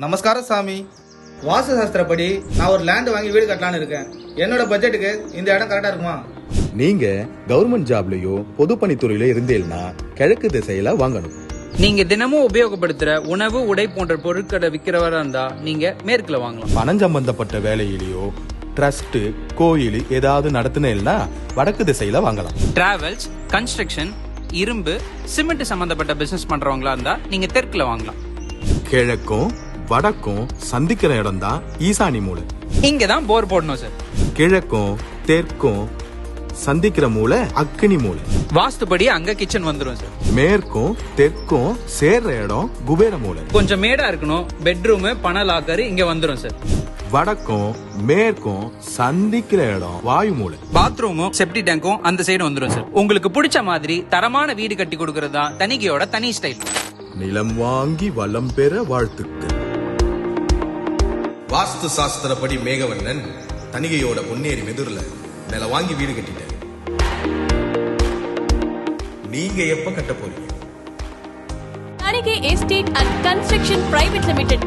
நமஸ்காரம் சாமி. வாஸ்து சாஸ்திரப்படி நான் ஒரு லேண்ட் வாங்கி வீடு கட்டலான்னு இருக்கேன். என்னோட பட்ஜெட்டுக்கு இந்த இடம் கரெக்டா இருக்குமா? நீங்க கவர்மெண்ட் ஜாப்லயோ பொதுப்பணித்துறையில இருந்தீங்கன்னா கிழக்கு திசையில வாங்கணும். நீங்க தினமும் உபயோகப்படுத்துற உணவு உடை போன்ற பொருட்களை விற்கிறவரா இருந்தா நீங்க மேற்குல வாங்கலாம். பணம் சம்பந்தப்பட்ட வேலையிலயோ ட்ரஸ்ட் கோயில் ஏதாவது நடத்துனேன்னா வடக்கு திசையில வாங்கலாம். டிராவல்ஸ், கன்ஸ்ட்ரக்ஷன், இரும்பு, சிமெண்ட் சம்பந்தப்பட்ட பிசினஸ் பண்றவங்களா இருந்தா நீங்க தெற்குல வாங்கலாம். கிழக்கும் வடக்கும் சந்திக்கிற இடம் தான் ஈசானி மூலை. இங்கதான் போர் போடணும் சார். கிழக்கும் தெற்கும் சந்திக்கிற மூலை அக்னி மூலை. வாஸ்துபடி அங்க கிச்சன் வந்துரும் சார். மேற்கும் தெற்கும் சேர்ற இடம் குபேர மூலை. கொஞ்சம் மேடா இருக்கணும். பெட்ரூம், பண லாக்கர் இங்க வந்துரும் சார். வடக்கும் மேற்கும் சந்திக்கிற இடம் வாயு மூலை. பாத்ரூமும் செப்டி டேங்கும் அந்த சைடு வந்துரும் சார். உங்களுக்கு பிடிச்ச மாதிரி தரமான வீடு கட்டி கொடுக்கறது தான் தனிகையோட தனி ஸ்டைல். நிலம் வாங்கி வளம் பெற வாழ்த்துக்கள். வாஸ்து சாஸ்திரப்படி மேகவண்ணன் தனிகையோட பொன்னேரி மெதுர்ல நில வாங்கி வீடு கட்டிட்டேன். நீங்க எப்ப கட்ட போறீங்க? Thanigai estate and construction private limited.